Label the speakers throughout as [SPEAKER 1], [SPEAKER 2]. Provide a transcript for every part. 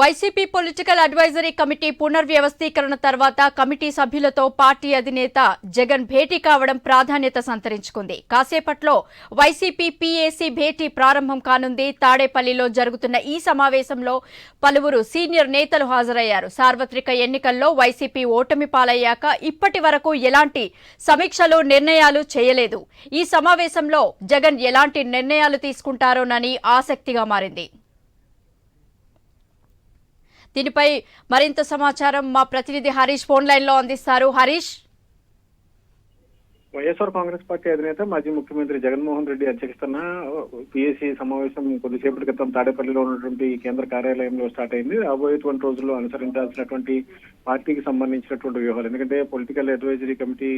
[SPEAKER 1] YCP political advisory committee పునర్వ్యవస్థీకరణ తర్వాత committee సభ్యులతో పార్టీ అధినేత జగన్ భేటీ కావడం ప్రాధాన్యత సంతరించుకుంది. కాసేపట్లో వైసీపీ పీఏసీ భేటీ ప్రారంభం కానుంది. తాడేపల్లిలో జరుగుతున్న ఈ సమావేశంలో పలువురు సీనియర్ నేతలు హాజరయ్యారు. సార్వత్రిక ఎన్నికల్లో వైసీపీ ఓటమి పాలయ్యాక ఇప్పటి వరకు ఎలాంటి సమీక్షలు నిర్ణయాలు చేయలేదు. ఈ సమావేశంలో జగన్ ఎలాంటి నిర్ణయాలు తీసుకుంటారోనని ఆసక్తిగా మారింది. దీనిపై మరింత సమాచారం మా ప్రతినిధి హరీష్ ఫోన్ లైన్ లో అందిస్తారు. హరీష్,
[SPEAKER 2] వైఎస్ఆర్ కాంగ్రెస్ పార్టీ అధినేత మాజీ ముఖ్యమంత్రి జగన్మోహన్ రెడ్డి అధ్యక్షతన పీఏసీ సమావేశం కొద్దిసేపటి క్రితం తాడేపల్లిలో ఉన్నటువంటి కేంద్ర కార్యాలయంలో స్టార్ట్ అయింది. రాబోయేటువంటి రోజుల్లో అనుసరించాల్సినటువంటి పార్టీకి సంబంధించినటువంటి వ్యూహాలు, ఎందుకంటే పొలిటికల్ అడ్వైజరీ కమిటీ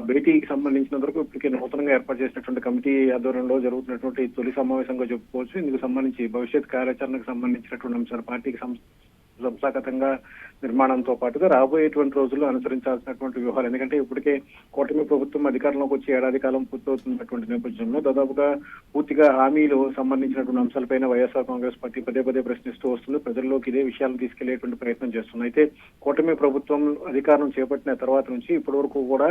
[SPEAKER 2] భేటీకి సంబంధించిన వరకు ఇప్పటికే నూతనంగా ఏర్పాటు చేసినటువంటి కమిటీ ఆధ్వర్యంలో జరుగుతున్నటువంటి తొలి సమావేశంగా చెప్పుకోవచ్చు. ఇందుకు సంబంధించి భవిష్యత్ కార్యాచరణకు సంబంధించినటువంటి అంశాలు పార్టీకి సంస్థాగతంగా నిర్మాణంతో పాటుగా రాబోయేటువంటి రోజుల్లో అనుసరించాల్సినటువంటి వ్యూహాలు, ఎందుకంటే ఇప్పటికే కూటమి ప్రభుత్వం అధికారంలోకి వచ్చి ఏడాది కాలం పూర్తవుతున్నటువంటి నేపథ్యంలో దాదాపుగా పూర్తిగా హామీలు సంబంధించినటువంటి అంశాలపైన వైఎస్ఆర్ కాంగ్రెస్ పార్టీ పదే పదే ప్రశ్నిస్తూ వస్తుంది. ప్రజల్లోకి ఇదే విషయాలను తీసుకెళ్లేటువంటి ప్రయత్నం చేస్తుంది. అయితే కూటమి ప్రభుత్వం అధికారం చేపట్టిన తర్వాత నుంచి ఇప్పటి వరకు కూడా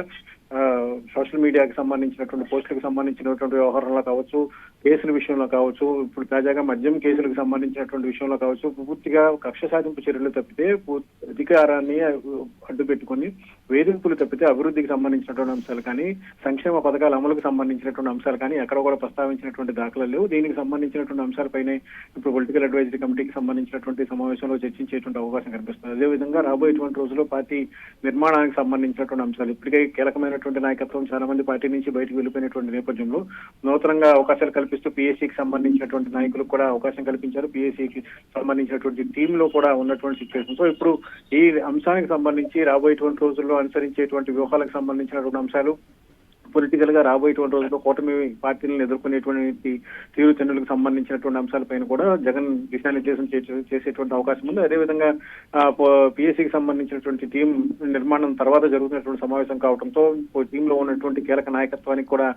[SPEAKER 2] సోషల్ మీడియాకి సంబంధించినటువంటి పోస్టులకు సంబంధించినటువంటి వ్యవహారంలో కావచ్చు, కేసుల విషయంలో కావచ్చు, ఇప్పుడు తాజాగా మద్యం కేసులకు సంబంధించినటువంటి విషయంలో కావచ్చు, పూర్తిగా కక్ష సాధింపు చర్యలు తప్పితే అధికారాన్ని అడ్డు పెట్టుకుని వేధింపులు తప్పితే అభివృద్ధికి సంబంధించినటువంటి అంశాలు కానీ, సంక్షేమ పథకాల అమలుకు సంబంధించినటువంటి అంశాలు కానీ ఎక్కడ కూడా ప్రస్తావించినటువంటి దాఖలాలు లేవు. దీనికి సంబంధించినటువంటి అంశాలపైనే ఇప్పుడు పొలిటికల్ అడ్వైజరీ కమిటీకి సంబంధించినటువంటి సమావేశంలో చర్చించేటువంటి అవకాశం కనిపిస్తుంది. అదేవిధంగా రాబోయేటువంటి రోజుల్లో పార్టీ నిర్మాణానికి సంబంధించినటువంటి అంశాలు, ఇప్పటికే కీలకమైనటువంటి నాయకత్వం చాలా మంది పార్టీ నుంచి బయటకు వెళ్ళిపోయినటువంటి నేపథ్యంలో నూతనంగా అవకాశాలు కల్పిస్తూ పీఏసీకి సంబంధించినటువంటి నాయకులకు కూడా అవకాశం కల్పించారు. పీఏసీకి సంబంధించినటువంటి టీమ్ లో కూడా ఉన్నటువంటి సిచ్యువేషన్. సో ఇప్పుడు ఈ అంశానికి సంబంధించి రాబోయేటువంటి రోజుల్లో అనుసరించేటువంటి వ్యూహాలకు సంబంధించినటువంటి అంశాలు, పొలిటికల్ గా రాబోయేటువంటి రోజుల్లో కూటమి పార్టీలను ఎదుర్కొనేటువంటి తీరుతెన్నులకు సంబంధించినటువంటి అంశాలపైన కూడా జగన్ దిశానిర్దేశం చేసేటువంటి అవకాశం ఉంది. అదేవిధంగా పీఎస్సీకి సంబంధించినటువంటి టీం నిర్మాణం తర్వాత జరుగుతున్నటువంటి సమావేశం కావడంతో టీమ్ లో ఉన్నటువంటి కీలక నాయకత్వానికి కూడా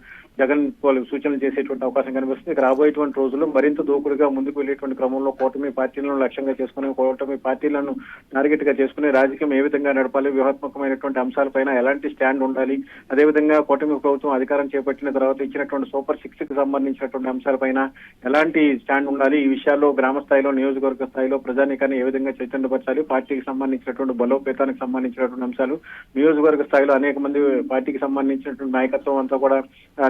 [SPEAKER 2] జగన్ సూచనలు చేసేటువంటి అవకాశం కనిపిస్తుంది. ఇక రాబోయేటువంటి రోజుల్లో మరింత దూకుడుగా ముందుకు వెళ్లేటువంటి క్రమంలో కూటమి పార్టీలను లక్ష్యంగా చేసుకుని, కూటమి పార్టీలను టార్గెట్ గా చేసుకుని రాజకీయం ఏ విధంగా నడపాలి, వ్యూహాత్మకమైనటువంటి అంశాలపైన ఎలాంటి స్టాండ్ ఉండాలి, అదేవిధంగా కూటమి ప్రభుత్వం అధికారం చేపట్టిన తర్వాత ఇచ్చినటువంటి సూపర్ 6 కి సంబంధించినటువంటి అంశాలపైన ఎలాంటి స్టాండ్ ఉండాలి, ఈ విషయాల్లో గ్రామ స్థాయిలో, నియోజకవర్గ స్థాయిలో ప్రజానీకాన్ని ఏ విధంగా చైతన్యపరచాలి, పార్టీకి సంబంధించినటువంటి బలోపేతానికి సంబంధించినటువంటి అంశాలు, నియోజకవర్గ స్థాయిలో అనేక మంది పార్టీకి సంబంధించినటువంటి నాయకత్వం అంతా కూడా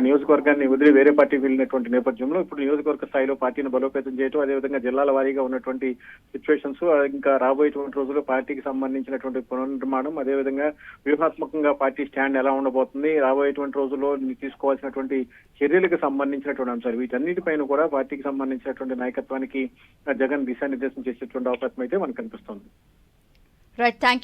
[SPEAKER 2] నియోజకవర్గాన్ని వదిలి వేరే పార్టీ వెళ్ళినటువంటి నేపథ్యంలో ఇప్పుడు నియోజకవర్గ స్థాయిలో పార్టీని బలోపేతం చేయడం, అదేవిధంగా జిల్లాల వారీగా ఉన్నటువంటి సిచ్యువేషన్స్, ఇంకా రాబోయేటువంటి రోజుల్లో పార్టీకి సంబంధించినటువంటి పునర్నిర్మాణం, అదేవిధంగా వ్యూహాత్మకంగా పార్టీ స్టాండ్ ఎలా ఉండబోతుంది, రాబోయేటువంటి రోజుల్లో తీసుకోవాల్సినటువంటి చర్యలకు సంబంధించినటువంటి అంశాలు, వీటన్నిటిపైన కూడా పార్టీకి సంబంధించినటువంటి నాయకత్వానికి జగన్ దిశానిర్దేశం చేసేటువంటి అవకాశం అయితే మనకు కనిపిస్తుంది.
[SPEAKER 1] Right, thank you.